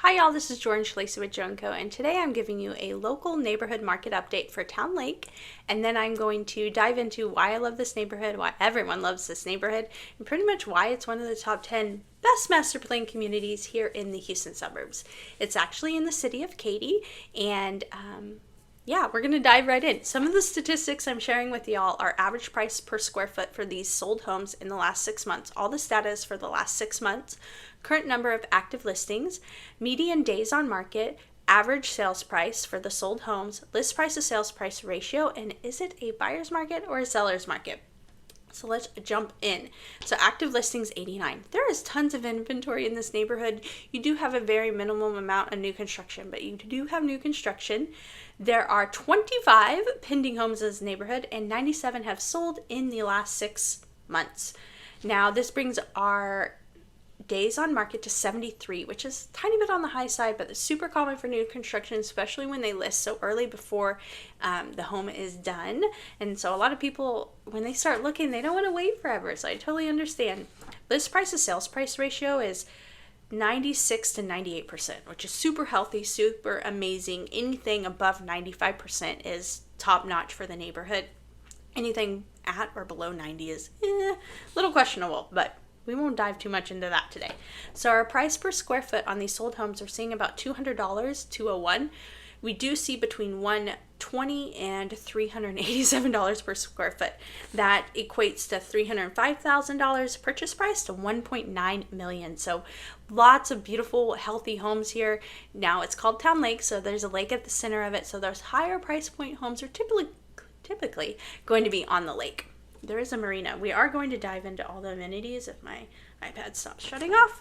Hi y'all, this is 𝗦𝗣𝗥𝗓𝗦𝗧𝗢𝗡, and today I'm giving you a local neighborhood market update for Towne Lake, and then I'm going to dive into why I love this neighborhood, why everyone loves this neighborhood, and pretty much why it's one of the top 10 best master plan communities here in the Houston suburbs. It's actually in the city of Katy, and yeah, we're going to dive right in. Some of the statistics I'm sharing with y'all are average price per square foot for these sold homes in the last 6 months. All the status for the last 6 months, current number of active listings, median days on market, average sales price for the sold homes, list price to sales price ratio, and is it a buyer's market or a seller's market? So let's jump in. So active listings 89. There is tons of inventory in this neighborhood. You do have a very minimum amount of new construction, but you do have new construction. There are 25 pending homes in this neighborhood and 97 have sold in the last 6 months. Now this brings our days on market to 73, which is a tiny bit on the high side, but it's super common for new construction, especially when they list so early before the home is done. And so a lot of people, when they start looking, they don't want to wait forever. So I totally understand. List price to sales price ratio is 96 to 98%, which is super healthy, super amazing. Anything above 95% is top notch for the neighborhood. Anything at or below 90 is a little questionable, but we won't dive too much into that today. So our price per square foot on these sold homes, we're seeing about $200, $201. We do see between $120 and $387 per square foot. That equates to $305,000 purchase price to $1.9 million. So lots of beautiful, healthy homes here. Now it's called Towne Lake, so there's a lake at the center of it. So those higher price point homes are typically going to be on the lake. There is a marina. We are going to dive into all the amenities if my iPad stops shutting off.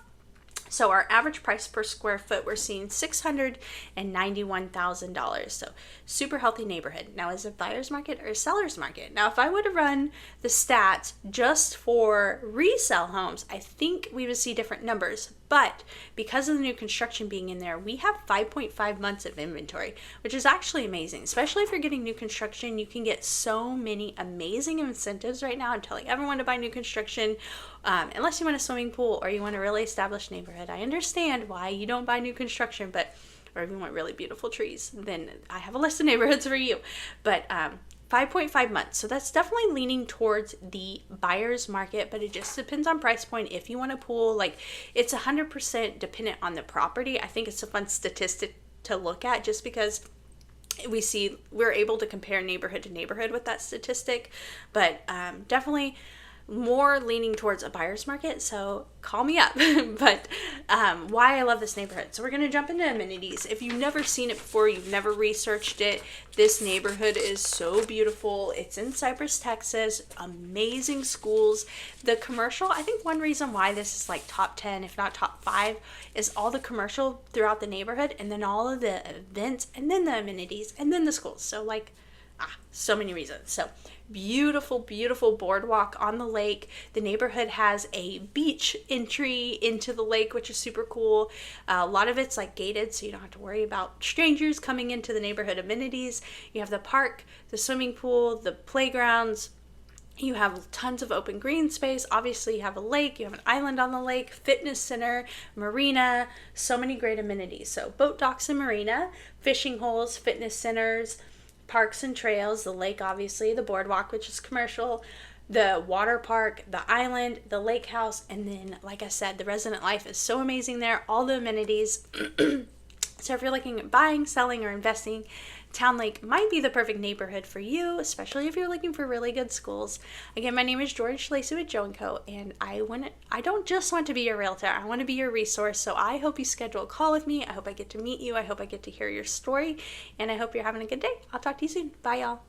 So our average price per square foot, we're seeing $691,000. So super healthy neighborhood. Now, is it buyer's market or seller's market? Now, if I would have run the stats just for resale homes, I think we would see different numbers. But because of the new construction being in there, we have 5.5 months of inventory, which is actually amazing. Especially if you're getting new construction, you can get so many amazing incentives right now. I'm telling everyone to buy new construction, unless you want a swimming pool or you want a really established neighborhood. I understand why you don't buy new construction, but or if you want really beautiful trees, then I have a list of neighborhoods for you. But 5.5 months. So that's definitely leaning towards the buyer's market, but it just depends on price point. If you want a pool, like it's 100% dependent on the property. I think it's a fun statistic to look at just because we're able to compare neighborhood to neighborhood with that statistic, but definitely more leaning towards a buyer's market, so call me up. But why I love this neighborhood. So we're going to jump into amenities. If you've never seen it before, you've never researched it, this neighborhood is so beautiful. It's in Cypress, Texas. Amazing schools. The commercial, I think one reason why this is like top 10, if not top 5, is all the commercial throughout the neighborhood, and then all of the events, and then the amenities, and then the schools. So like, so many reasons. So beautiful, beautiful boardwalk on the lake. The neighborhood has a beach entry into the lake, which is super cool. A lot of it's like gated, so you don't have to worry about strangers coming into the neighborhood amenities. You have the park, the swimming pool, the playgrounds. You have tons of open green space. Obviously, you have a lake, you have an island on the lake, fitness center, marina, so many great amenities. So boat docks and marina, fishing holes, fitness centers, parks and trails, the lake, obviously, the boardwalk, which is commercial, the water park, the island, the lake house, and then, like I said, the resident life is so amazing there, all the amenities. So if you're looking at buying, selling, or investing, Towne Lake might be the perfect neighborhood for you, especially if you're looking for really good schools. Again, my name is 𝗦𝗣𝗥𝗓𝗦𝗧𝗢𝗡, and I don't just want to be your realtor. I want to be your resource. So I hope you schedule a call with me. I hope I get to meet you. I hope I get to hear your story, and I hope you're having a good day. I'll talk to you soon. Bye, y'all.